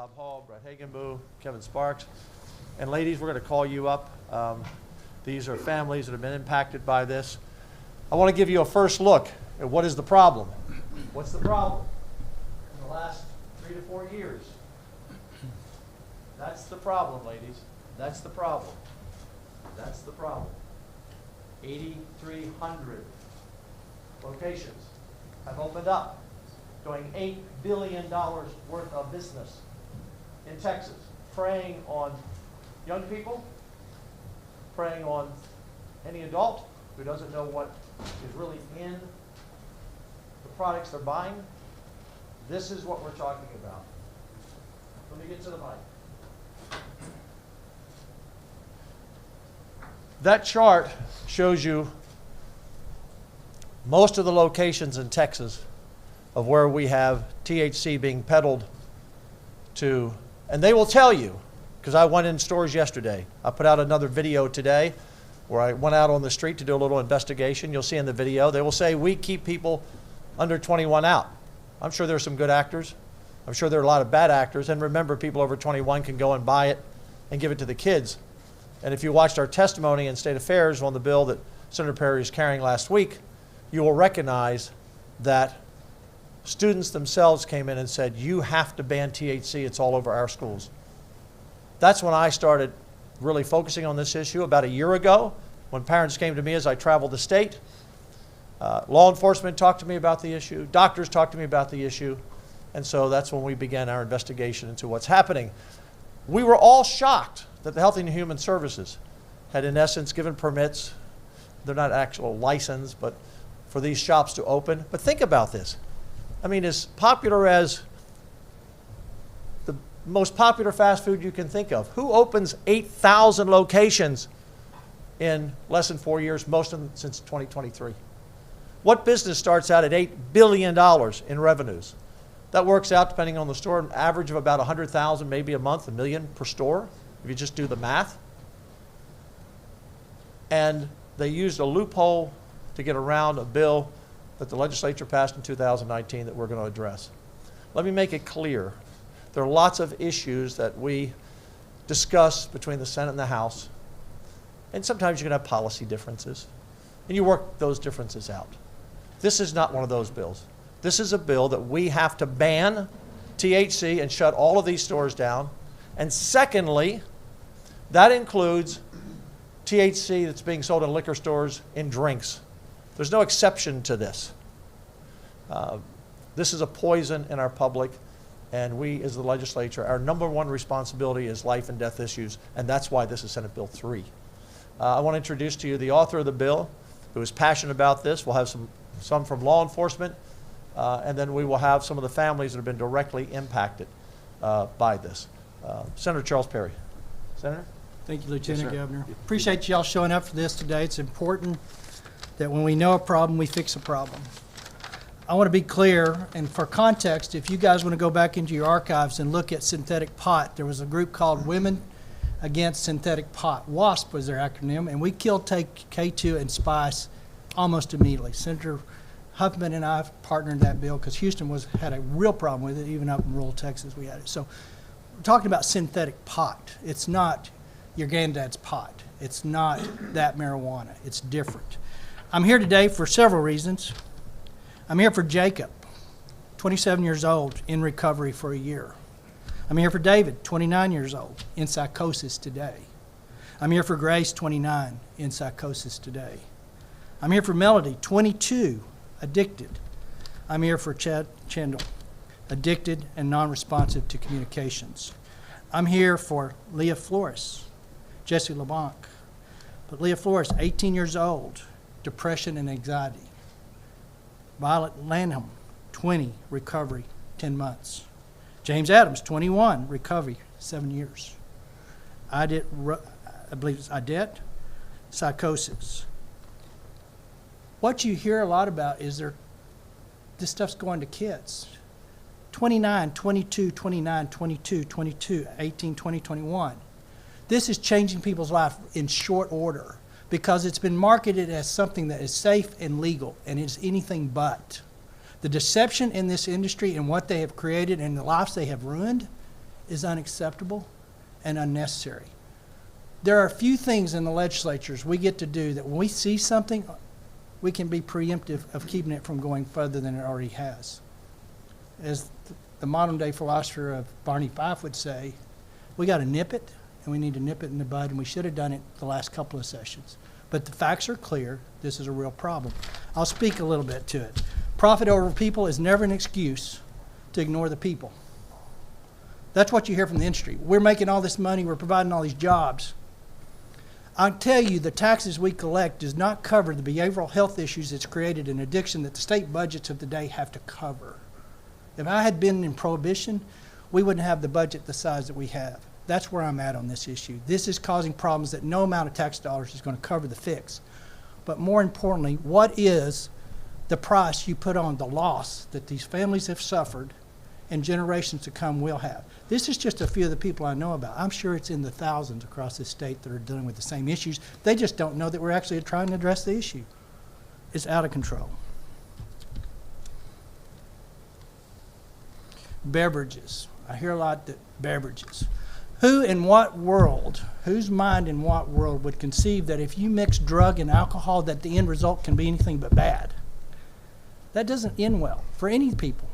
Bob Hall, Brett Hagenboo, Kevin Sparks. And ladies, we're going to call you up. These are families that have been impacted by this. I want to give you a first look at what is the problem. What's the problem in the last 3 to 4 years? That's the problem, ladies. That's the problem. That's the problem. 8,300 locations have opened up, doing $8 billion worth of business in Texas, preying on young people, preying on any adult who doesn't know what is really in the products they're buying. This is what we're talking about. Let me get to the mic. That chart shows you most of the locations in Texas of where we have THC being peddled to, and they will tell you, because I went in stores yesterday. I put out another video today where I went out on the street to do a little investigation. You'll see in the video, they will say we keep people under 21 out. I'm sure there's some good actors. I'm sure there are a lot of bad actors. And remember, people over 21 can go and buy it and give it to the kids. And if you watched our testimony in State Affairs on the bill that Senator Perry is carrying last week, you will recognize that students themselves came in and said, you have to ban THC, it's all over our schools. That's when I started really focusing on this issue about a year ago, when parents came to me as I traveled the state. Law enforcement talked to me about the issue, doctors talked to me about the issue, and so that's when we began our investigation into what's happening. We were all shocked that the Health and Human Services had in essence given permits. They're not actual license, but for these shops to open. But think about this. I mean, as popular as the most popular fast food you can think of, who opens 8,000 locations in less than 4 years, most of them since 2023? What business starts out at $8 billion in revenues? That works out, depending on the store, an average of about 100,000 maybe a month, $1 million per store, if you just do the math. And they used a loophole to get around a bill that the legislature passed in 2019 that we're going to address. Let me make it clear. There are lots of issues that we discuss between the Senate and the House, and sometimes you can have policy differences, and you work those differences out. This is not one of those bills. This is a bill that we have to ban THC and shut all of these stores down. And secondly, that includes THC that's being sold in liquor stores in drinks. There's no exception to this. This is a poison in our public, and we as the legislature, our number one responsibility is life and death issues, and that's why this is Senate Bill 3. I want to introduce to you the author of the bill, who is passionate about this. We'll have some from law enforcement, and then we will have some of the families that have been directly impacted by this. Senator Charles Perry. Senator? Thank you, Lieutenant Yes, Governor. Appreciate y'all showing up for this today. It's important that when we know a problem, we fix a problem. I want to be clear, and for context, if you guys want to go back into your archives and look at synthetic pot, there was a group called Women Against Synthetic Pot. WASP was their acronym, and we killed K2 and Spice almost immediately. Senator Huffman and I partnered in that bill because Houston had a real problem with it. Even up in rural Texas we had it. So we're talking about synthetic pot. It's not your granddad's pot. It's not that marijuana. It's different. I'm here today for several reasons. I'm here for Jacob, 27 years old, in recovery for a year. I'm here for David, 29 years old, in psychosis today. I'm here for Grace, 29, in psychosis today. I'm here for Melody, 22, addicted. I'm here for Chad Chendall, addicted and non-responsive to communications. I'm here for Leah Flores, Jesse LeBlanc. But Leah Flores, 18 years old, depression and anxiety. Violet Lanham, 20, recovery, 10 months. James Adams, 21, recovery, 7 years. I believe it's Idet, psychosis. What you hear a lot about is this stuff's going to kids. 29, 22, 29, 22, 22, 18, 20, 21. This is changing people's life in short order because it's been marketed as something that is safe and legal, and it's anything but. The deception in this industry and what they have created and the lives they have ruined is unacceptable and unnecessary. There are a few things in the legislatures we get to do that when we see something, we can be preemptive of keeping it from going further than it already has. As the modern day philosopher of Barney Fife would say, we got to nip it, and we need to nip it in the bud, and we should have done it the last couple of sessions. But the facts are clear. This is a real problem. I'll speak a little bit to it. Profit over people is never an excuse to ignore the people. That's what you hear from the industry. We're making all this money, we're providing all these jobs. I tell you, the taxes we collect does not cover the behavioral health issues that's created in addiction that the state budgets of today have to cover. If I had been in prohibition, we wouldn't have the budget the size that we have. That's where I'm at on this issue. This is causing problems that no amount of tax dollars is going to cover the fix. But more importantly, what is the price you put on the loss that these families have suffered and generations to come will have? This is just a few of the people I know about. I'm sure it's in the thousands across this state that are dealing with the same issues. They just don't know that we're actually trying to address the issue. It's out of control. Beverages. I hear a lot that beverages. Who in what world, whose mind in what world would conceive that if you mix drug and alcohol that the end result can be anything but bad? That doesn't end well for any people.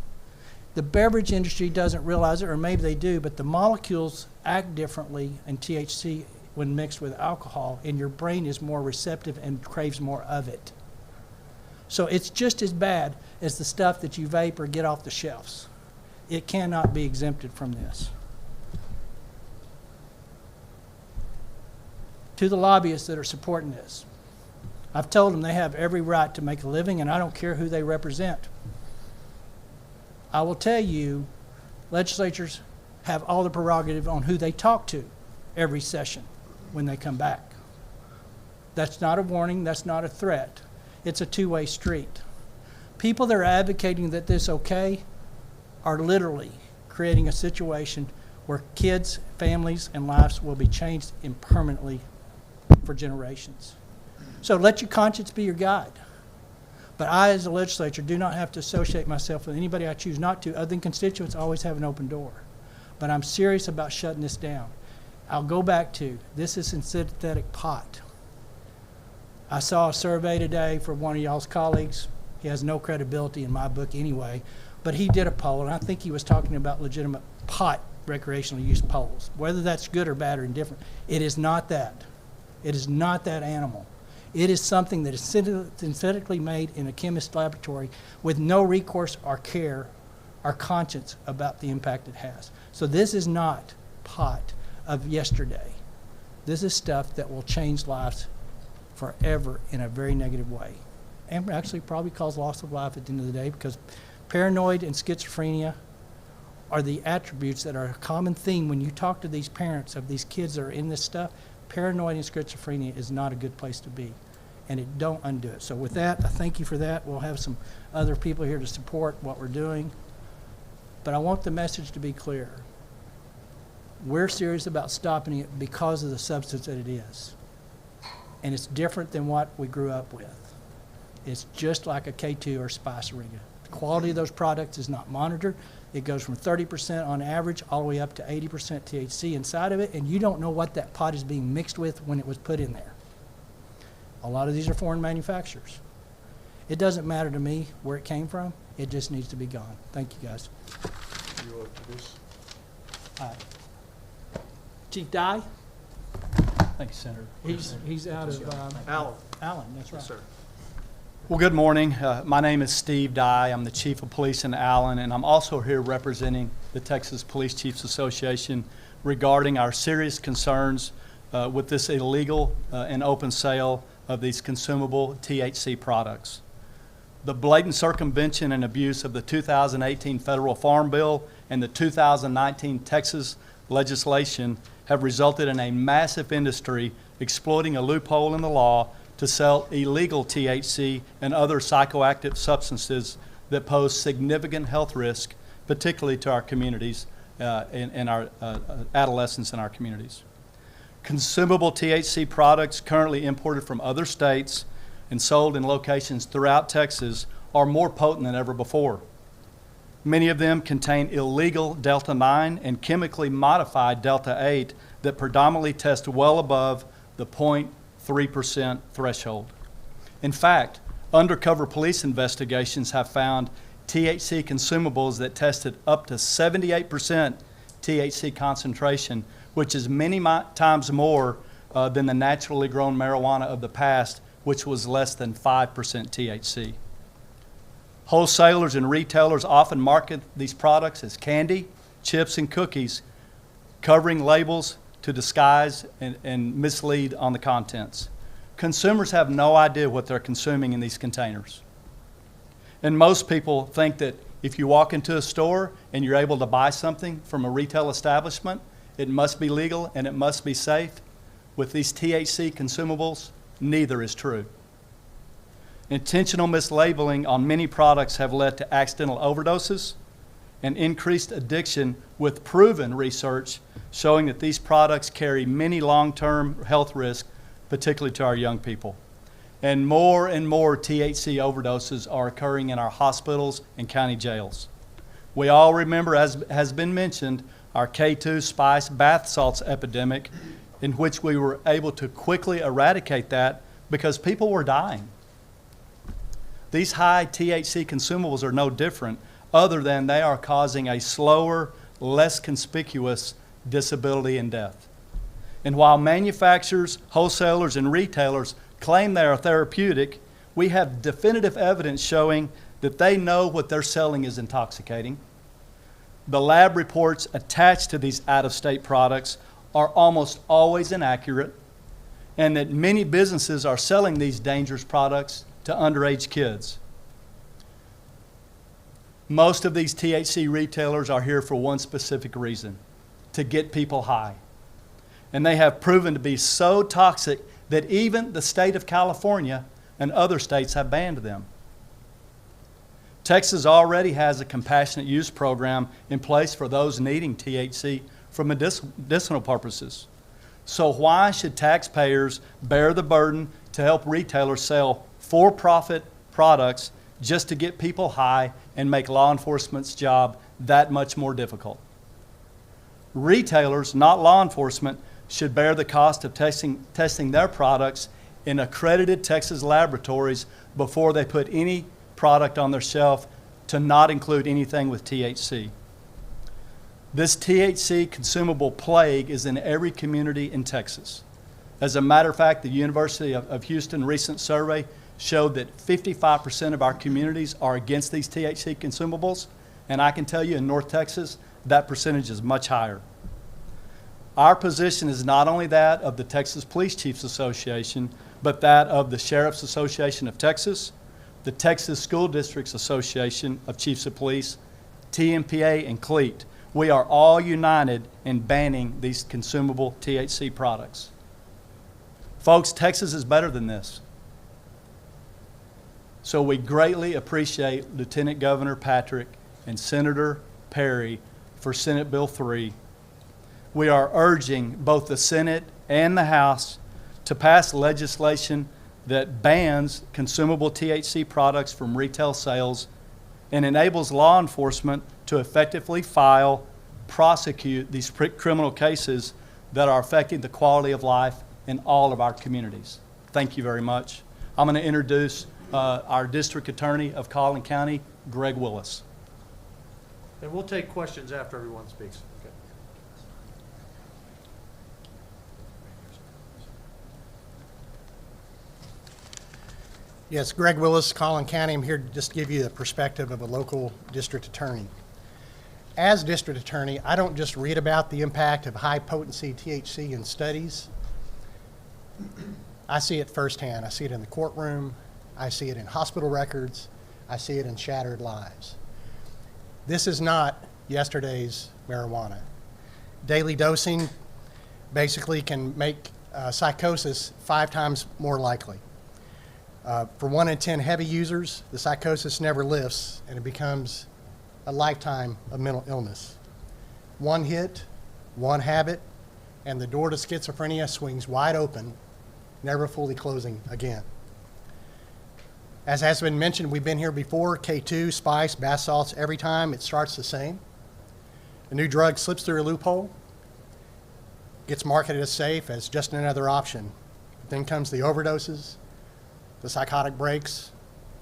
The beverage industry doesn't realize it, or maybe they do, but the molecules act differently in THC when mixed with alcohol, and your brain is more receptive and craves more of it. So it's just as bad as the stuff that you vape or get off the shelves. It cannot be exempted from this. To the lobbyists that are supporting this, I've told them they have every right to make a living, and I don't care who they represent. I will tell you, legislatures have all the prerogative on who they talk to every session when they come back. That's not a warning, that's not a threat. It's a two-way street. People that are advocating that this okay are literally creating a situation where kids, families, and lives will be changed impermanently for generations. So let your conscience be your guide. But I, as a legislature, do not have to associate myself with anybody I choose not to, other than constituents always have an open door. But I'm serious about shutting this down. I'll go back to, this is in synthetic pot. I saw a survey today for one of y'all's colleagues. He has no credibility in my book anyway, but he did a poll, and I think he was talking about legitimate pot recreational use polls. Whether that's good or bad or indifferent, it is not that. It is not that animal. It is something that is synthetically made in a chemist's laboratory with no recourse or care or conscience about the impact it has. So this is not pot of yesterday. This is stuff that will change lives forever in a very negative way, and actually probably cause loss of life at the end of the day, because paranoid and schizophrenia are the attributes that are a common theme when you talk to these parents of these kids that are in this stuff. Paranoid and schizophrenia is not a good place to be, and it don't undo it. So with that, I thank you for that. We'll have some other people here to support what we're doing, but I want the message to be clear. We're serious about stopping it because of the substance that it is, and it's different than what we grew up with. It's just like a K2 or Spice Arena. The quality of those products is not monitored. It goes from 30% on average all the way up to 80% THC inside of it, and you don't know what that pot is being mixed with when it was put in there. A lot of these are foreign manufacturers. It doesn't matter to me where it came from. It just needs to be gone. Thank you, guys. You will introduce? Chief Dye? Thank you, Senator. He's out of Alan. Allen, that's right. Yes, sir. Well, good morning. My name is Steve Dye. I'm the Chief of Police in Allen, and I'm also here representing the Texas Police Chiefs Association regarding our serious concerns with this illegal and open sale of these consumable THC products. The blatant circumvention and abuse of the 2018 Federal Farm Bill and the 2019 Texas legislation have resulted in a massive industry exploiting a loophole in the law to sell illegal THC and other psychoactive substances that pose significant health risk, particularly to our communities and our adolescents in our communities. Consumable THC products currently imported from other states and sold in locations throughout Texas are more potent than ever before. Many of them contain illegal Delta-9 and chemically modified Delta-8 that predominantly test well above the 0.3% threshold. In fact, undercover police investigations have found THC consumables that tested up to 78% THC concentration, which is many times more than the naturally grown marijuana of the past, which was less than 5% THC. Wholesalers and retailers often market these products as candy, chips, and cookies, covering labels to disguise and mislead on the contents. Consumers have no idea what they're consuming in these containers. And most people think that if you walk into a store and you're able to buy something from a retail establishment, it must be legal and it must be safe. With these THC consumables, neither is true. Intentional mislabeling on many products have led to accidental overdoses and increased addiction, with proven research showing that these products carry many long-term health risks, particularly to our young people. And more THC overdoses are occurring in our hospitals and county jails. We all remember, as has been mentioned, our K2 spice bath salts epidemic, in which we were able to quickly eradicate that because people were dying. These high THC consumables are no different, other than they are causing a slower, less conspicuous disability and death. And while manufacturers, wholesalers, and retailers claim they are therapeutic, we have definitive evidence showing that they know what they're selling is intoxicating. The lab reports attached to these out-of-state products are almost always inaccurate, and that many businesses are selling these dangerous products to underage kids. Most of these THC retailers are here for one specific reason: to get people high. And they have proven to be so toxic that even the state of California and other states have banned them. Texas already has a compassionate use program in place for those needing THC for medicinal purposes. So why should taxpayers bear the burden to help retailers sell for-profit products just to get people high and make law enforcement's job that much more difficult? Retailers, not law enforcement, should bear the cost of testing their products in accredited Texas laboratories before they put any product on their shelf to not include anything with THC. This THC consumable plague is in every community in Texas. As a matter of fact, the University of Houston recent survey showed that 55% of our communities are against these THC consumables, and I can tell you in North Texas, that percentage is much higher. Our position is not only that of the Texas Police Chiefs Association, but that of the Sheriff's Association of Texas, the Texas School Districts Association of Chiefs of Police, TMPA, and CLEAT. We are all united in banning these consumable THC products. Folks, Texas is better than this. So we greatly appreciate Lieutenant Governor Patrick and Senator Perry for Senate Bill 3. We are urging both the Senate and the House to pass legislation that bans consumable THC products from retail sales and enables law enforcement to effectively file, prosecute these criminal cases that are affecting the quality of life in all of our communities. Thank you very much. I'm going to introduce our District Attorney of Collin County, Greg Willis. And we'll take questions after everyone speaks. Okay. Yes, Greg Willis, Collin County. I'm here to just give you the perspective of a local district attorney. As district attorney, I don't just read about the impact of high-potency THC in studies. I see it firsthand. I see it in the courtroom. I see it in hospital records. I see it in shattered lives. This is not yesterday's marijuana. Daily dosing basically can make psychosis 5 times more likely. For 1 in 10 heavy users, the psychosis never lifts and it becomes a lifetime of mental illness. One hit, one habit, and the door to schizophrenia swings wide open, never fully closing again. As has been mentioned, we've been here before, K2, spice, bath salts, every time it starts the same. A new drug slips through a loophole, gets marketed as safe, as just another option. But then comes the overdoses, the psychotic breaks,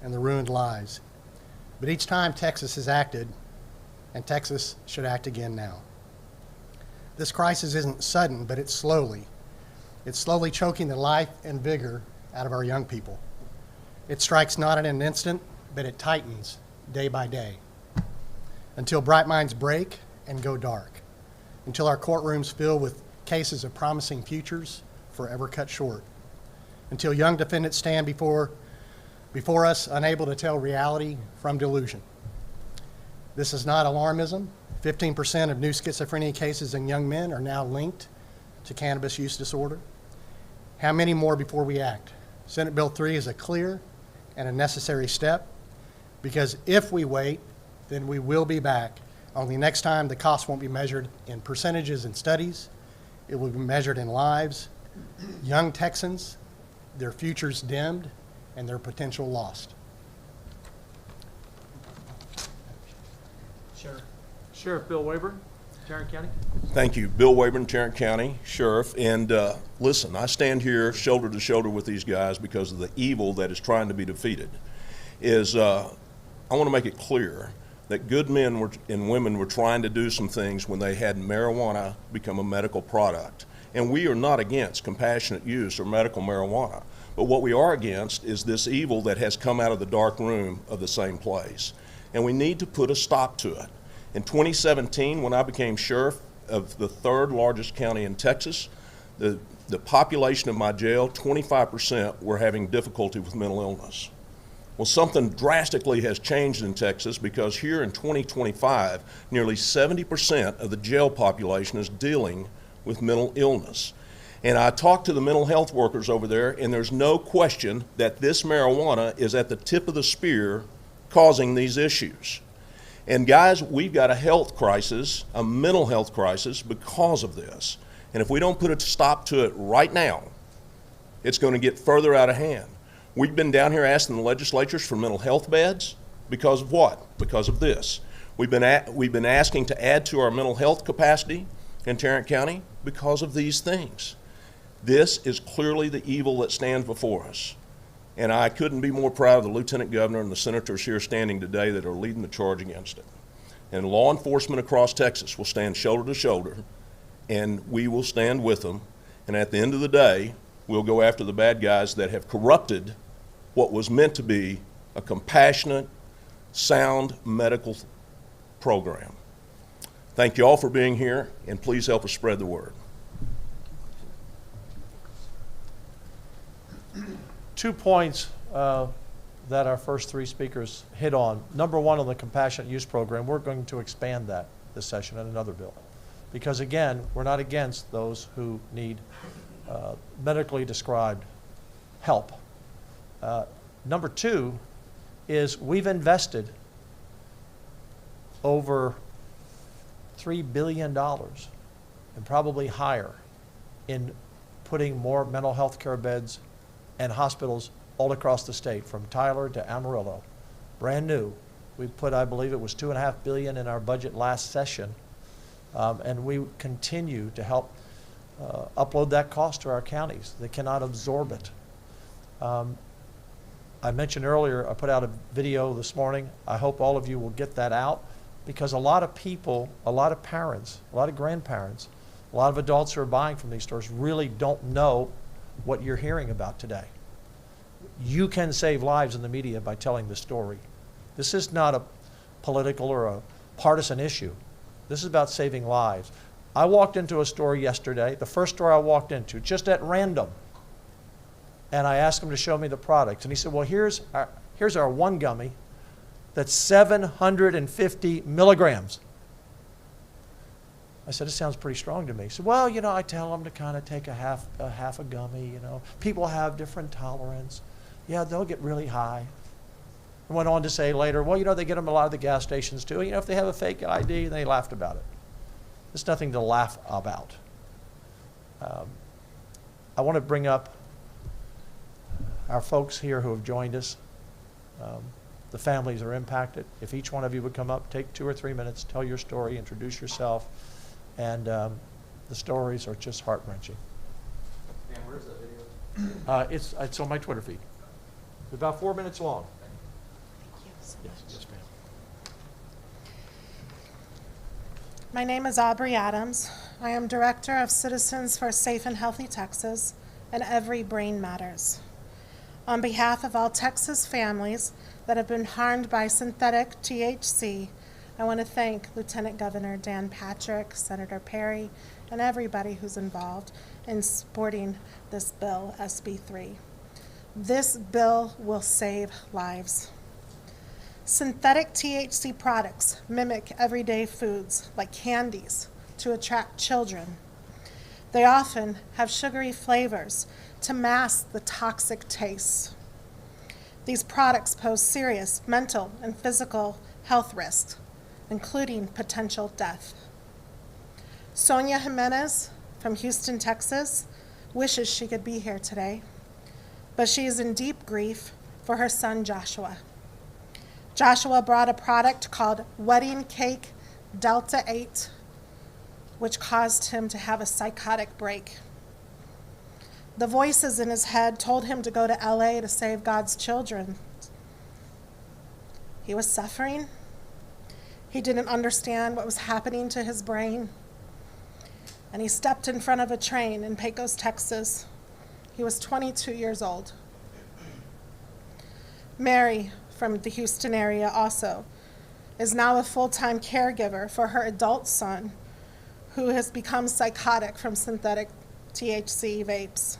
and the ruined lives. But each time Texas has acted, and Texas should act again now. This crisis isn't sudden, but it's slowly. It's slowly choking the life and vigor out of our young people. It strikes not in an instant, but it tightens day by day, until bright minds break and go dark, until our courtrooms fill with cases of promising futures forever cut short, until young defendants stand before us unable to tell reality from delusion. This is not alarmism. 15% of new schizophrenia cases in young men are now linked to cannabis use disorder. How many more before we act? Senate Bill 3 is a clear and a necessary step, because if we wait, then we will be back. Only next time the cost won't be measured in percentages and studies. It will be measured in lives. Young Texans, their futures dimmed and their potential lost. Sheriff Bill Wayburn, Tarrant County. Thank you. Bill Wayburn, Tarrant County Sheriff. And listen, I stand here shoulder to shoulder with these guys because of the evil that is trying to be defeated. I want to make it clear that good men and women were trying to do some things when they had marijuana become a medical product. And we are not against compassionate use or medical marijuana. But what we are against is this evil that has come out of the dark room of the same place. And we need to put a stop to it. In 2017, when I became sheriff of the third largest county in Texas, the population of my jail, 25% were having difficulty with mental illness. Well, something drastically has changed in Texas, because here in 2025, nearly 70% of the jail population is dealing with mental illness. And I talked to the mental health workers over there, and there's no question that this marijuana is at the tip of the spear causing these issues. And guys, we've got a health crisis, a mental health crisis, because of this. And if we don't put a stop to it right now, it's going to get further out of hand. We've been down here asking the legislatures for mental health beds because of what? Because of this. We've been asking to add to our mental health capacity in Tarrant County because of these things. This is clearly the evil that stands before us. And I couldn't be more proud of the Lieutenant Governor and the senators here standing today that are leading the charge against it. And law enforcement across Texas will stand shoulder to shoulder, and we will stand with them. And at the end of the day, we'll go after the bad guys that have corrupted what was meant to be a compassionate, sound medical program. Thank you all for being here, and please help us spread the word. 2 points that our first three speakers hit on. Number one, on the compassionate use program, we're going to expand that this session in another bill. Because again, we're not against those who need medically described help. Number two is we've invested over $3 billion and probably higher in putting more mental health care beds and hospitals all across the state, from Tyler to Amarillo. Brand new. We put, I believe it was $2.5 billion in our budget last session, and we continue to help upload that cost to our counties. They cannot absorb it. I mentioned earlier, I put out a video this morning. I hope all of you will get that out, because a lot of people, a lot of parents, a lot of grandparents, a lot of adults who are buying from these stores really don't know what you're hearing about today. You can save lives in the media by telling the story. This is not a political or a partisan issue. This is about saving lives. I walked into a store yesterday, the first store I walked into, just at random, and I asked him to show me the products. And he said, well, here's our one gummy that's 750 milligrams. I said, it sounds pretty strong to me. He said, well, you know, I tell them to kind of take a half a gummy, you know. People have different tolerance. Yeah, they'll get really high. I went on to say later, well, you know, they get them a lot of the gas stations too. You know, if they have a fake ID, they laughed about it. There's nothing to laugh about. I want to bring up our folks here who have joined us. the families are impacted. If each one of you would come up, take 2 or 3 minutes, tell your story, introduce yourself, and the stories are just heart-wrenching. And where's that video? It's on my Twitter feed. It's about 4 minutes long. Yes. Yes, ma'am. My name is Aubrey Adams. I am Director of Citizens for a Safe and Healthy Texas, and Every Brain Matters. On behalf of all Texas families that have been harmed by synthetic THC, I want to thank Lieutenant Governor Dan Patrick, Senator Perry, and everybody who's involved in supporting this bill, SB 3. This bill will save lives. Synthetic THC products mimic everyday foods like candies to attract children. They often have sugary flavors to mask the toxic tastes. These products pose serious mental and physical health risks, including potential death. Sonia Jimenez from Houston, Texas, wishes she could be here today, but she is in deep grief for her son Joshua. Joshua brought a product called Wedding Cake Delta 8, which caused him to have a psychotic break. The voices in his head told him to go to LA to save God's children. He was suffering. He didn't understand what was happening to his brain. And he stepped in front of a train in Pecos, Texas. He was 22 years old. Mary, from the Houston area also, is now a full-time caregiver for her adult son, who has become psychotic from synthetic THC vapes.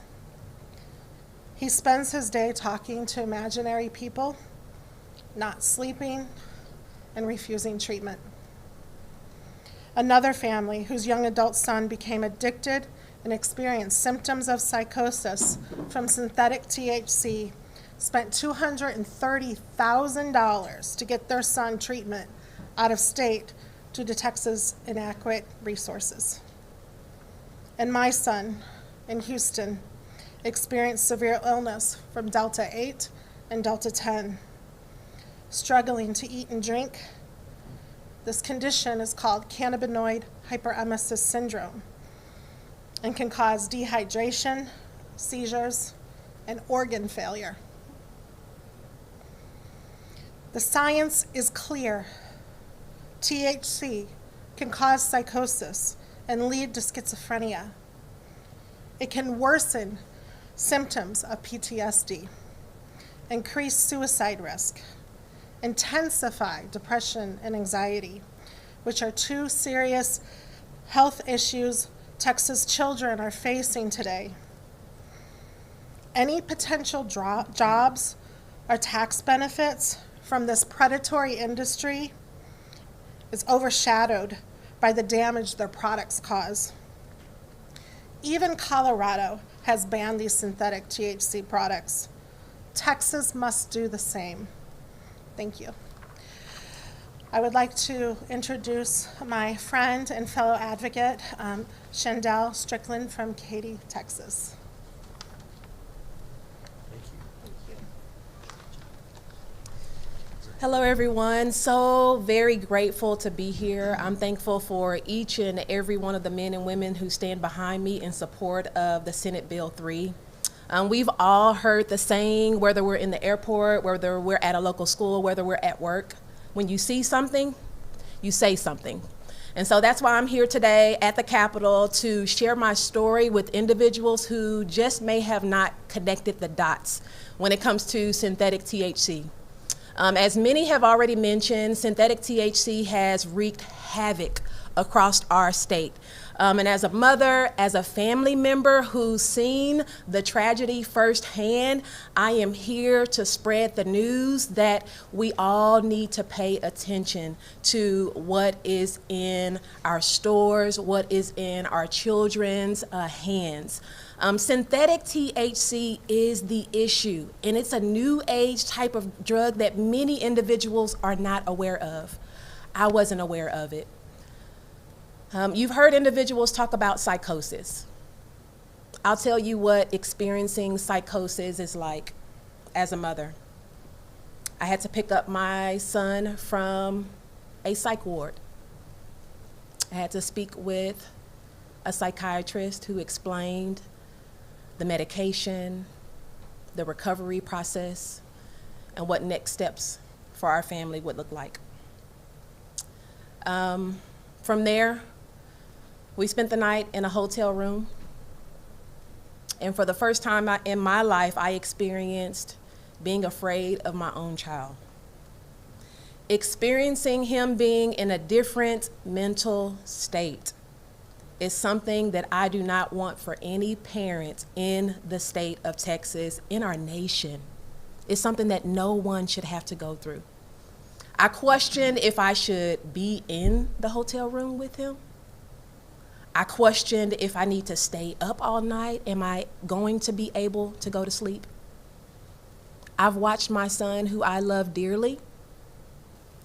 He spends his day talking to imaginary people, not sleeping, and refusing treatment. Another family whose young adult son became addicted and experienced symptoms of psychosis from synthetic THC spent $230,000 to get their son treatment out of state due to Texas' inadequate resources. And my son in Houston experienced severe illness from Delta 8 and Delta 10, struggling to eat and drink. This condition is called cannabinoid hyperemesis syndrome and can cause dehydration, seizures, and organ failure. The science is clear. THC can cause psychosis and lead to schizophrenia. It can worsen symptoms of PTSD, increase suicide risk, intensify depression and anxiety, which are two serious health issues Texas children are facing today. Any potential jobs or tax benefits from this predatory industry is overshadowed by the damage their products cause. Even Colorado has banned these synthetic THC products. Texas must do the same. Thank you. I would like to introduce my friend and fellow advocate, Shandell Strickland from Katy, Texas. Hello, everyone. So very grateful to be here. I'm thankful for each and every one of the men and women who stand behind me in support of the Senate Bill 3. We've all heard the saying, whether we're in the airport, whether we're at a local school, whether we're at work, when you see something, you say something. And so that's why I'm here today at the Capitol to share my story with individuals who just may have not connected the dots when it comes to synthetic THC. As many have already mentioned, synthetic THC has wreaked havoc across our state. And as a mother, as a family member who's seen the tragedy firsthand, I am here to spread the news that we all need to pay attention to what is in our stores, what is in our children's hands. Synthetic THC is the issue, and it's a new age type of drug that many individuals are not aware of. I wasn't aware of it. You've heard individuals talk about psychosis. I'll tell you what experiencing psychosis is like as a mother. I had to pick up my son from a psych ward. I had to speak with a psychiatrist who explained the medication, the recovery process, and what next steps for our family would look like. From there, we spent the night in a hotel room. And for the first time in my life, I experienced being afraid of my own child. Experiencing him being in a different mental state is something that I do not want for any parent in the state of Texas, in our nation. It's something that no one should have to go through. I questioned if I should be in the hotel room with him. I questioned if I need to stay up all night. Am I going to be able to go to sleep? I've watched my son, who I love dearly,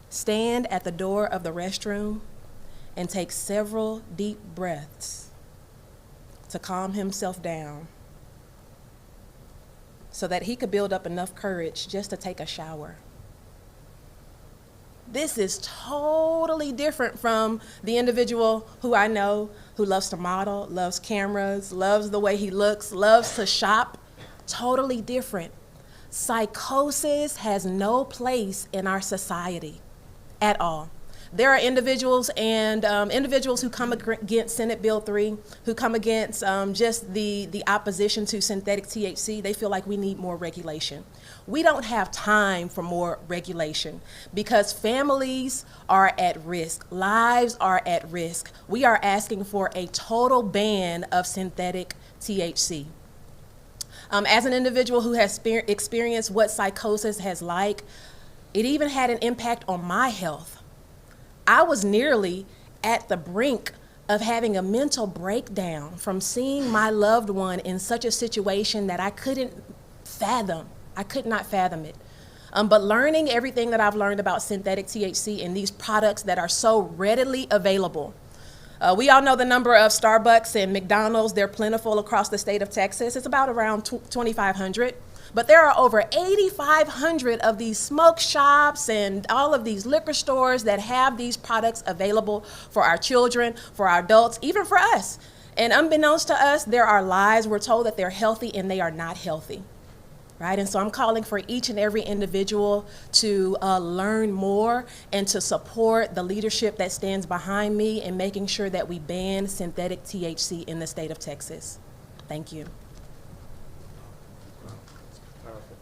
stand at the door of the restroom and take several deep breaths to calm himself down so that he could build up enough courage just to take a shower. This is totally different from the individual who I know who loves to model, loves cameras, loves the way he looks, loves to shop. Totally different. Psychosis has no place in our society at all. There are individuals who come against Senate Bill 3, who come against just the opposition to synthetic THC. They feel like we need more regulation. We don't have time for more regulation because families are at risk, lives are at risk. We are asking for a total ban of synthetic THC. As an individual who has experienced what psychosis has like, it even had an impact on my health. I was nearly at the brink of having a mental breakdown from seeing my loved one in such a situation that I couldn't fathom. I could not fathom it. But learning everything that I've learned about synthetic THC and these products that are so readily available. We all know the number of Starbucks and McDonald's. They're plentiful across the state of Texas. It's about around 2,500. But there are over 8,500 of these smoke shops and all of these liquor stores that have these products available for our children, for our adults, even for us. And unbeknownst to us, there are lies. We're told that they're healthy and they are not healthy. Right? And so I'm calling for each and every individual to learn more and to support the leadership that stands behind me in making sure that we ban synthetic THC in the state of Texas. Thank you. Powerful.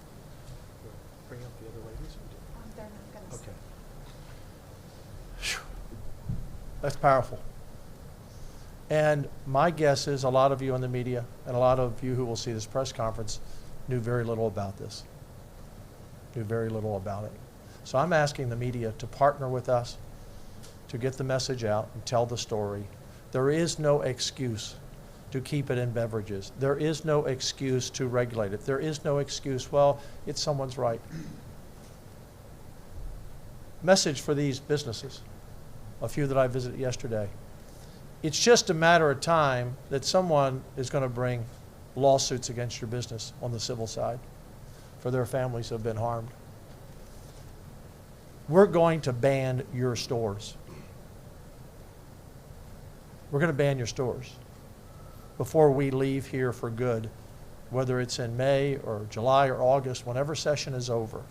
Bring up the other ladies. Okay. Phew. That's powerful. And my guess is a lot of you in the media and a lot of you who will see this press conference knew very little about this, knew very little about it. So I'm asking the media to partner with us to get the message out and tell the story. There is no excuse to keep it in beverages. There is no excuse to regulate it. There is no excuse, well, it's someone's right. Message for these businesses, a few that I visited yesterday. It's just a matter of time that someone is going to bring lawsuits against your business on the civil side for their families who have been harmed. We're going to ban your stores. We're going to ban your stores before we leave here for good, whether it's in May or July or August, whenever session is over.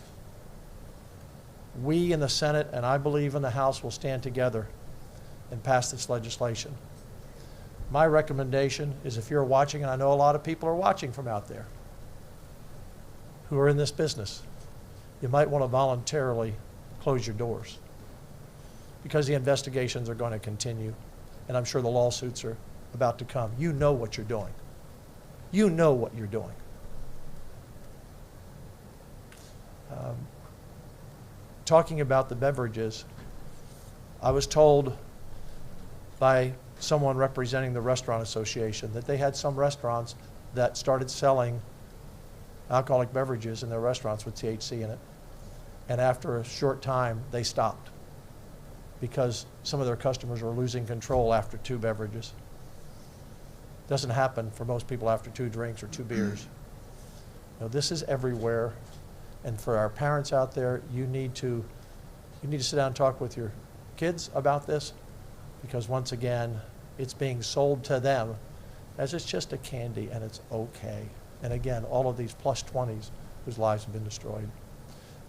We in the Senate, and I believe in the House, will stand together and pass this legislation. My recommendation is, if you're watching, and I know a lot of people are watching from out there who are in this business, you might want to voluntarily close your doors because the investigations are going to continue, and I'm sure the lawsuits are about to come. You know what you're doing. You know what you're doing. Talking about the beverages, I was told by someone representing the Restaurant Association that they had some restaurants that started selling alcoholic beverages in their restaurants with THC in it. And after a short time, they stopped because some of their customers were losing control after 2 beverages. Doesn't happen for most people after 2 drinks or 2 beers. You know, this is everywhere. And for our parents out there, you need to sit down and talk with your kids about this, because once again, it's being sold to them as it's just a candy and it's okay. And again, all of these plus 20s whose lives have been destroyed.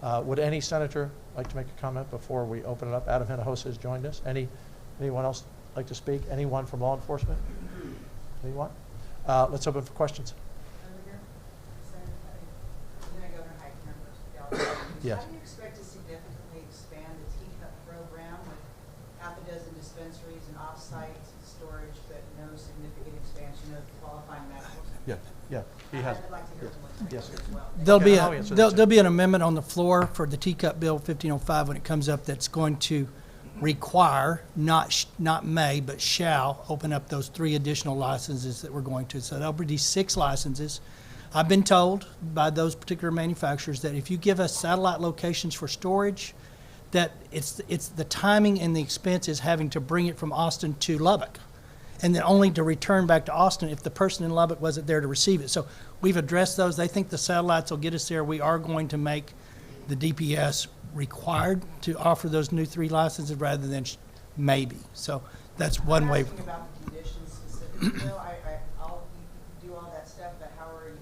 Would any senator like to make a comment before we open it up? Adam Hinojosa has joined us. Anyone else like to speak? Anyone from law enforcement? Anyone? Let's open for questions. Yes. How do you expect to significantly expand the teacup program with half a dozen dispensaries and off-site storage, but no significant expansion of qualifying medical? Yeah, he has. I'd like to hear from the Yes. as well. There'll be an amendment on the floor for the teacup bill 1505 when it comes up that's going to require, not may, but shall open up those 3 additional licenses that we're going to. So there'll be 6 licenses. I've been told by those particular manufacturers that if you give us satellite locations for storage, that it's the timing and the expense is having to bring it from Austin to Lubbock, and then only to return back to Austin if the person in Lubbock wasn't there to receive it. So we've addressed those. They think the satellites will get us there. We are going to make the DPS required to offer those new 3 licenses rather than maybe. So that's one way. I'm asking about the conditions specifically, though. I'll do all that stuff, but how are you,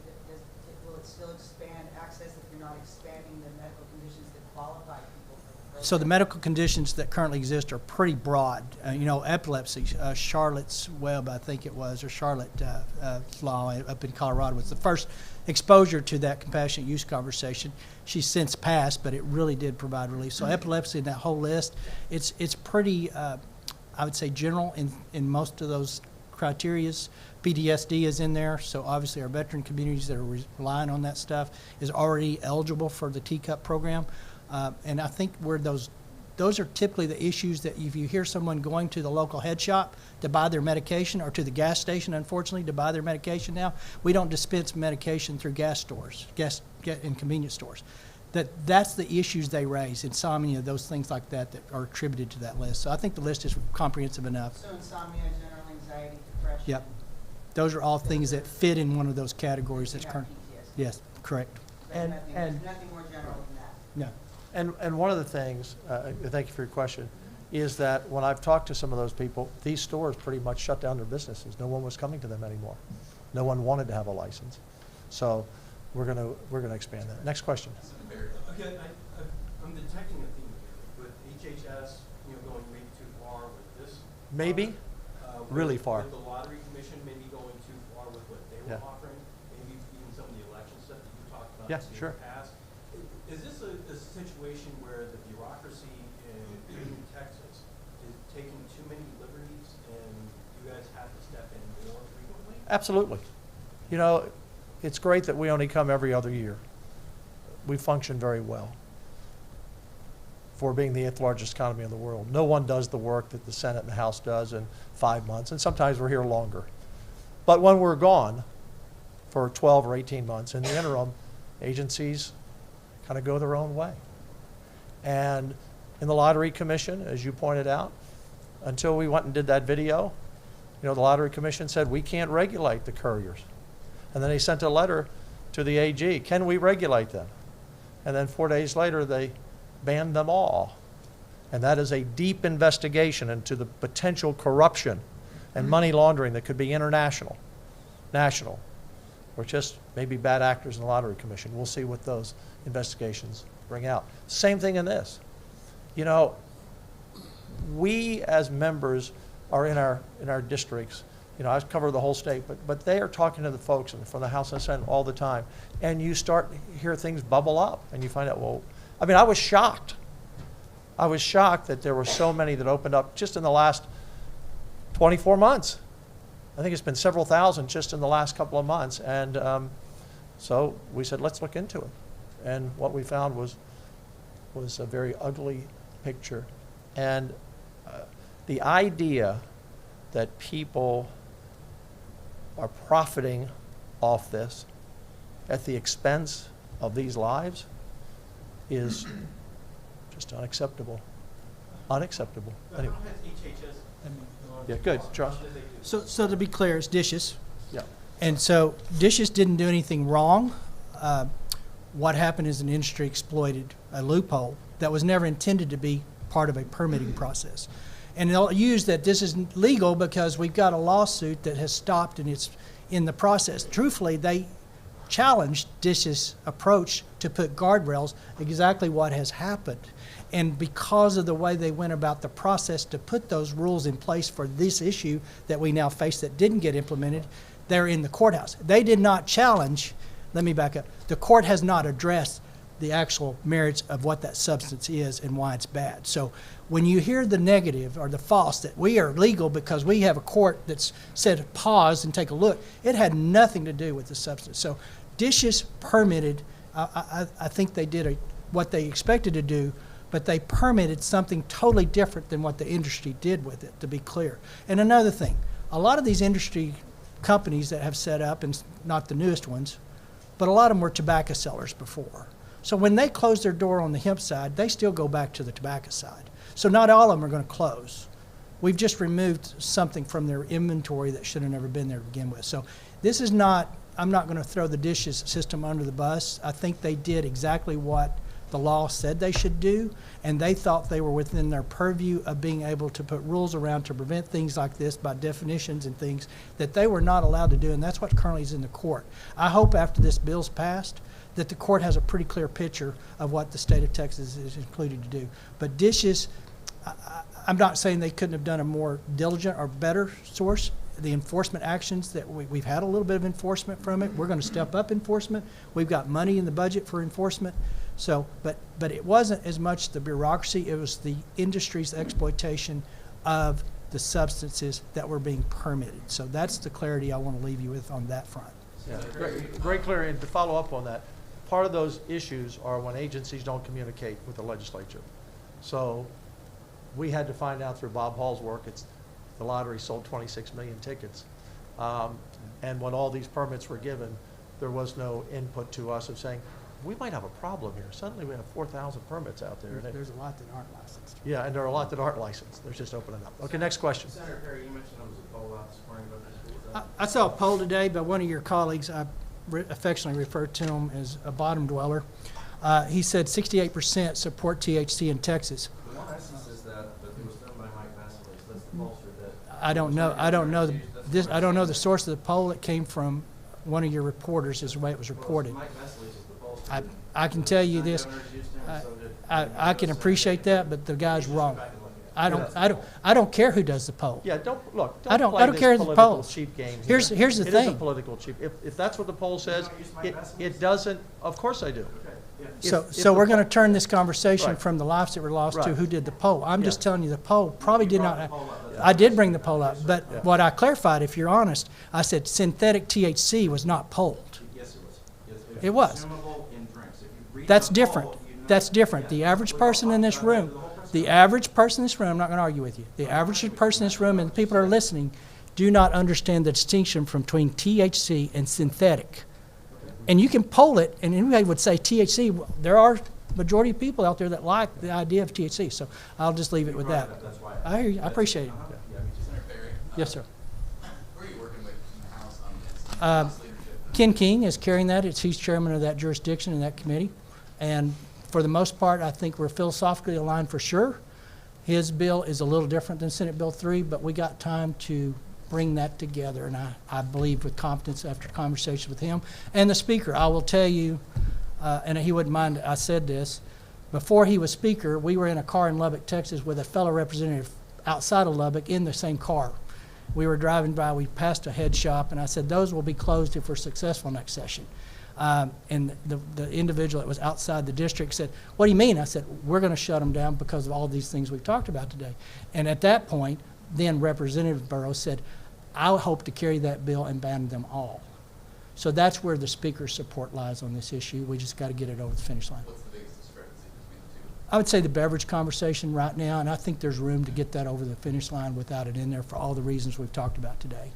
will it still expand access if you're not expanding the medical conditions that qualify people for the program? So the medical conditions that currently exist are pretty broad. Epilepsy, Charlotte's Web, I think it was, or Charlotte Law up in Colorado was the first exposure to that compassionate use conversation. She's since passed, but it really did provide relief. So epilepsy in that whole list, it's pretty, I would say, general in most of those criterias. PTSD is in there, so obviously our veteran communities that are relying on that stuff is already eligible for the TCUP program. And I think where those are typically the issues that if you hear someone going to the local head shop to buy their medication, or to the gas station, unfortunately, to buy their medication now, we don't dispense medication through gas stores, and convenience stores. That's the issues they raise, insomnia, those things like that are attributed to that list. So I think the list is comprehensive enough. So insomnia, general anxiety, depression. Yep. Those are all things that fit in one of those categories that's You have current. PTSD. Yes, correct. There's And nothing more general than that. No. And one of the things, thank you for your question, is that when I've talked to some of those people, these stores pretty much shut down their businesses. No one was coming to them anymore. No one wanted to have a license. So we're gonna expand that. Next question. Again, I'm detecting a theme here with HHS, going maybe too far with this. Maybe? Really far. With the lottery commission maybe going too far with what they were Yeah. offering, maybe even some of the election stuff that you talked about Yeah, in sure. the past. Is this a situation where the bureaucracy in Texas is taking too many liberties and you guys have to step in more frequently? Absolutely. It's great that we only come every other year. We function very well for being the 8th largest economy in the world. No one does the work that the Senate and the House does in 5 months, and sometimes we're here longer. But when we're gone for 12 or 18 months, in the interim, agencies kind of go their own way. And in the Lottery Commission, as you pointed out, until we went and did that video, the Lottery Commission said, we can't regulate the couriers. And then they sent a letter to the AG, can we regulate them? And then 4 days later, they banned them all. And that is a deep investigation into the potential corruption and money laundering that could be international, national, or just maybe bad actors in the Lottery Commission. We'll see what those investigations bring out. Same thing in this. We as members are in our districts. I cover the whole state, but they are talking to the folks from the House and Senate all the time. And you start to hear things bubble up, and you find out, I was shocked. I was shocked that there were so many that opened up just in the last 24 months. I think it's been several thousand just in the last couple of months. And so we said, let's look into it. And what we found was a very ugly picture. And the idea that people are profiting off this at the expense of these lives is just unacceptable. Unacceptable. Anyway. How has HHS? Yeah, good, Charles. What did they do? So to be clear, it's dishes. Yeah. And so dishes didn't do anything wrong. what happened is an industry exploited a loophole that was never intended to be part of a permitting process. And they'll use that this is legal because we've got a lawsuit that has stopped and it's in the process. Truthfully, they challenged DISH's approach to put guardrails, exactly what has happened. And because of the way they went about the process to put those rules in place for this issue that we now face that didn't get implemented, they're in the courthouse. They did not challenge, let me back up, the court has not addressed the actual merits of what that substance is and why it's bad. So when you hear the negative or the false that we are legal because we have a court that's said pause and take a look, it had nothing to do with the substance. So DISH's permitted, I think they did what they expected to do, but they permitted something totally different than what the industry did with it, to be clear. And another thing, a lot of these industry companies that have set up, and not the newest ones, but a lot of them were tobacco sellers before. So when they close their door on the hemp side, they still go back to the tobacco side. So not all of them are going to close. We've just removed something from their inventory that should have never been there to begin with. So this is not, I'm not going to throw the DISH's system under the bus. I think they did exactly what the law said they should do, and they thought they were within their purview of being able to put rules around to prevent things like this by definitions and things that they were not allowed to do, and that's what currently is in the court. I hope after this bill's passed that the court has a pretty clear picture of what the state of Texas is included to do. But DISH's, I'm not saying they couldn't have done a more diligent or better source. The enforcement actions that we've had a little bit of enforcement from it. We're going to step up enforcement. We've got money in the budget for enforcement. So, but it wasn't as much the bureaucracy, it was the industry's exploitation of the substances that were being permitted. So that's the clarity I want to leave you with on that front. Yeah, great clarity. And to follow up on that, part of those issues are when agencies don't communicate with the legislature. So we had to find out through Bob Hall's work, the lottery sold 26 million tickets. And when all these permits were given, there was no input to us of saying, we might have a problem here. Suddenly we have 4,000 permits out there. There's a lot that aren't licensed. Yeah, and there are a lot that aren't licensed. They're just opening up. Okay, next question. Senator Perry, you mentioned there was a poll out this morning about this. What was that? I saw a poll today by one of your colleagues. I affectionately refer to him as a bottom dweller. He said 68% support THC in Texas. The one essence is that, but it was done by Mike Vasilic. That's the pollster that. I don't know the source of the poll. It came from one of your reporters, is the way it was reported. Mike Vasilic is the pollster. I can tell you this. I can appreciate that, but the guy's wrong. I don't care who does the poll. Yeah, don't I don't play care this the political polls. cheap game. Here's the It is a thing. political cheap. If that's what the poll says, don't use Mike Vasilic? it doesn't. Of course I do. Okay, yeah. So we're going to to turn this conversation Right. from the lives that were lost to Right. who did the poll. I'm just Yeah. telling you the poll probably did brought not. the poll up. I did bring the poll up, but what I clarified, if you're honest, I said synthetic THC was not polled. Yes, it was. Yes, It was. Consumable in drinks. If you read That's the different. poll, you know- That's different. Yeah. The average person in this room, the average person in this room, I'm not going to argue with you. The average person in this room and the people that are listening do not understand the distinction between THC and synthetic. And you can poll it, and anybody would say THC. There are majority of people out there that like the idea of THC. So I'll just leave it with that. That's why. I hear you. I appreciate it. Yeah, me too. Senator Perry, Yes, sir. who are you working with in the House on this? Uh, Leadership. Ken King is carrying that. He's chairman of that jurisdiction and that committee. And for the most part, I think we're philosophically aligned for sure. His bill is a little different than Senate Bill 3, but we got time to bring that together. And I believe with confidence after conversations with him. And the speaker, I will tell you, and he wouldn't mind I said this, before he was speaker, we were in a car in Lubbock, Texas with a fellow representative outside of Lubbock in the same car. We were driving by, we passed a head shop, and I said, those will be closed if we're successful next session. And the individual that was outside the district said, what do you mean? I said, we're going to shut them down because of all these things we've talked about today. And at that point, then Representative Burrows said, I hope to carry that bill and ban them all. So that's where the speaker's support lies on this issue. We just got to get it over the finish line. What's the biggest discrepancy between the two? I would say the beverage conversation right now, and I think there's room to get that over the finish line without it in there for all the reasons we've talked about today.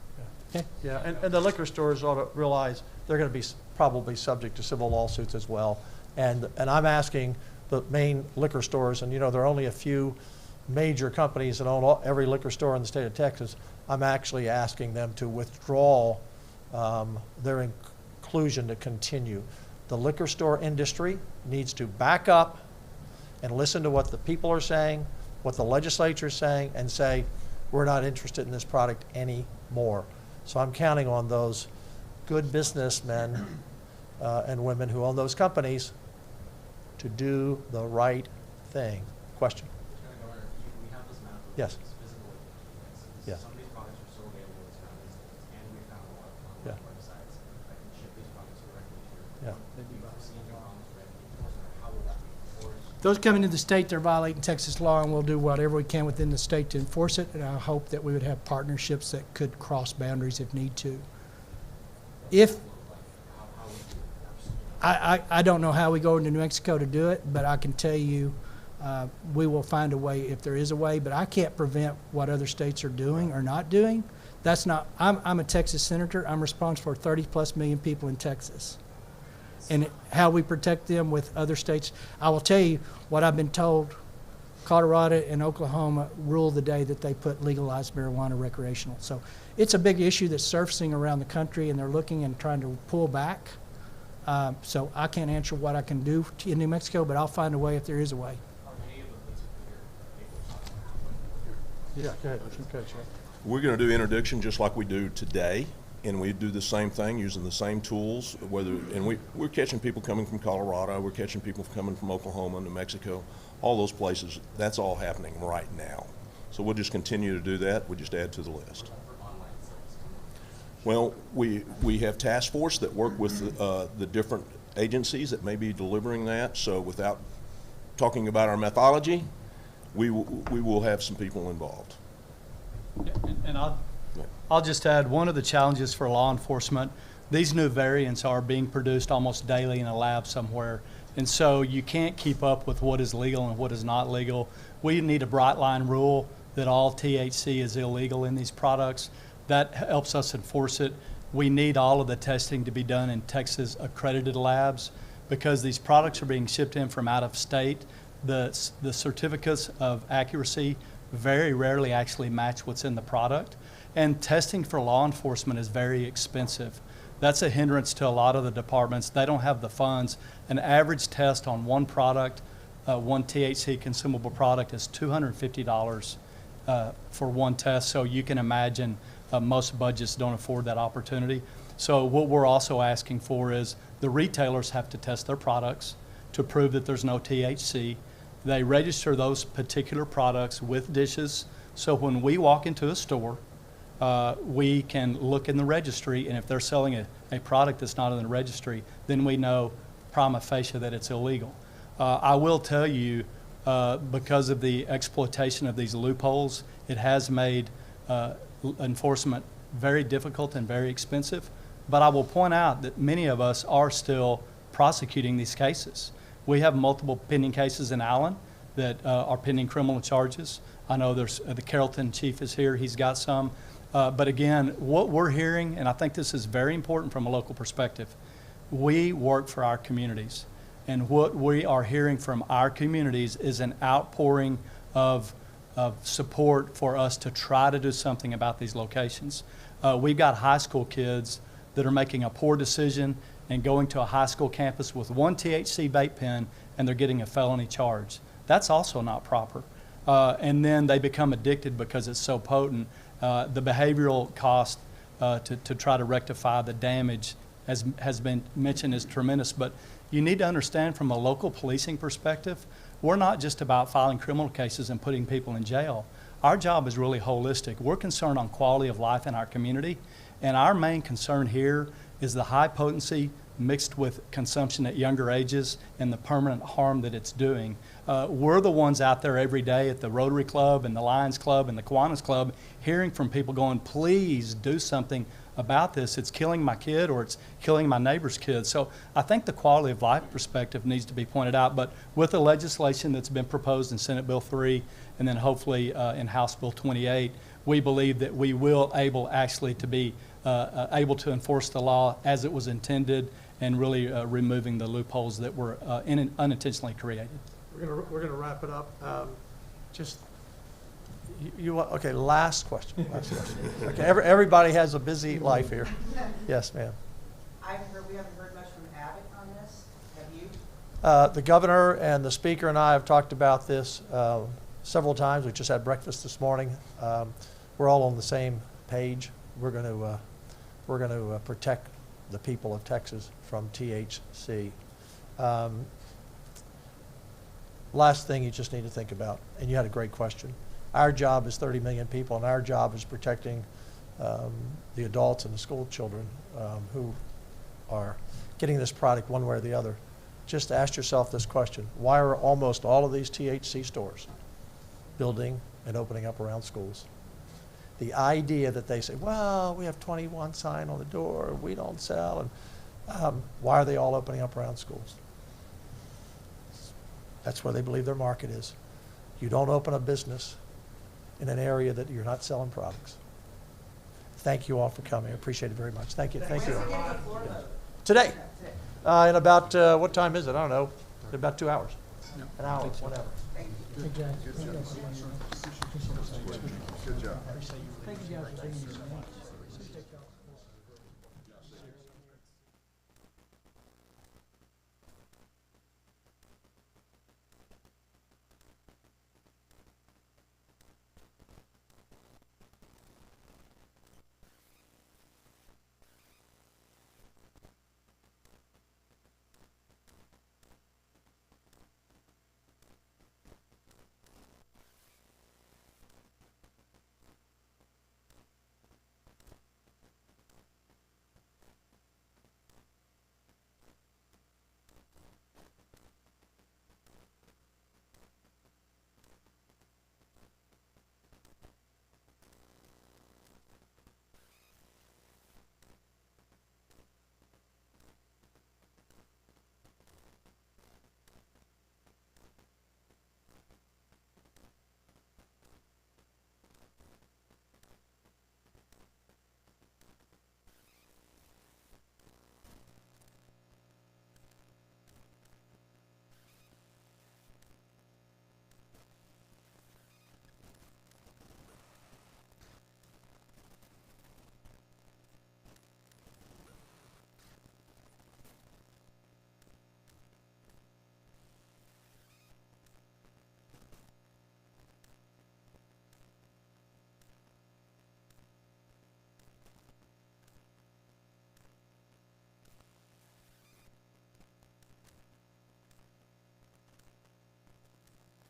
Okay? Yeah, and the liquor stores ought to realize they're going to be probably subject to civil lawsuits as well. And I'm asking the main liquor stores, and there are only a few major companies that own every liquor store in the state of Texas. I'm actually asking them to withdraw their inclusion to continue. The liquor store industry needs to back up and listen to what the people are saying, what the legislature is saying, and say, we're not interested in this product anymore. So I'm counting on those good businessmen and women who own those companies to do the right thing. Question? Lieutenant Governor, we have this map of Yes. visible instances. Yes. Some of these products are so available as found instances, and we found a lot on Yeah. websites that can ship these products directly to your Yeah. home. We've seen problems with enforcement. How will that be enforced? Those coming into the state, they're violating Texas law, and we'll do whatever we can within the state to enforce it. And I hope that we would have partnerships that could cross boundaries if need to. If I don't know how we go into New Mexico to do it, but I can tell you we will find a way if there is a way. But I can't prevent what other states are doing or not doing. That's not. I'm a Texas senator. I'm responsible for 30+ million people in Texas. And how we protect them with other states. I will tell you what I've been told. Colorado and Oklahoma rule the day that they put legalized marijuana recreational. So it's a big issue that's surfacing around the country, and they're looking and trying to pull back. So I can't answer what I can do in New Mexico, but I'll find a way if there is a way. Are any of the police here able to Yeah, go ahead. Okay, Chuck. We're going to do interdiction just like we do today, and we do the same thing using the same tools. We're catching people coming from Colorado, we're catching people coming from Oklahoma, New Mexico, all those places. That's all happening right now. So we'll just continue to do that. We just add to the list. Well, we have task force that work with the different agencies that may be delivering that. So without talking about our methodology, we will have some people involved. And I'll just add, one of the challenges for law enforcement, these new variants are being produced almost daily in a lab somewhere. And so you can't keep up with what is legal and what is not legal. We need a bright line rule that all THC is illegal in these products. That helps us enforce it. We need all of the testing to be done in Texas accredited labs because these products are being shipped in from out of state. The certificates of accuracy very rarely actually match what's in the product. And testing for law enforcement is very expensive. That's a hindrance to a lot of the departments. They don't have the funds. An average test on one product, one THC consumable product, is $250 for one test. So you can imagine most budgets don't afford that opportunity. So what we're also asking for is the retailers have to test their products to prove that there's no THC. They register those particular products with dishes. So when we walk into a store, we can look in the registry, and if they're selling a product that's not in the registry, then we know prima facie that it's illegal. I will tell you, because of the exploitation of these loopholes, it has made enforcement very difficult and very expensive. But I will point out that many of us are still prosecuting these cases. We have multiple pending cases in Allen that are pending criminal charges. I know there's the Carrollton chief is here, he's got some. But again, what we're hearing, and I think this is very important from a local perspective, we work for our communities. And what we are hearing from our communities is an outpouring of support for us to try to do something about these locations. We've got high school kids that are making a poor decision and going to a high school campus with one THC vape pen, and they're getting a felony charge. That's also not proper. And then they become addicted because it's so potent. The behavioral cost to try to rectify the damage has been mentioned is tremendous. But you need to understand from a local policing perspective, we're not just about filing criminal cases and putting people in jail. Our job is really holistic. We're concerned on quality of life in our community. And our main concern here is the high potency mixed with consumption at younger ages and the permanent harm that it's doing. We're the ones out there every day at the Rotary Club and the Lions Club and the Kiwanis Club hearing from people going, please do something about this. It's killing my kid or it's killing my neighbor's kid. So I think the quality of life perspective needs to be pointed out. But with the legislation that's been proposed in Senate Bill 3 and then hopefully in House Bill 28, we believe that we will actually to be able to enforce the law as it was intended and really removing the loopholes that were unintentionally created. We're gonna wrap it up. Okay, last question. Okay, everybody has a busy life here. Yes, ma'am. We haven't heard heard much from Abbott on this? Have you? The governor and the speaker and I have talked about this several times. We just had breakfast this morning. We're all on the same page. We're going to protect the people of Texas from THC. Last thing you just need to think about, and you had a great question. Our job is 30 million people, and our job is protecting the adults and the school children who are getting this product one way or the other. Just ask yourself this question: why are almost all of these THC stores building and opening up around schools? The idea that they say, well, we have 21 sign on the door, we don't sell, and why are they all opening up around schools? That's where they believe their market is. You don't open a business in an area that you're not selling products. Thank you all for coming. I appreciate it very much. Thank you. Thank you. Today, in about, what time is it? I don't know. In about 2 hours. An hour, whatever. Good job. Good job. Thank you guys for being here.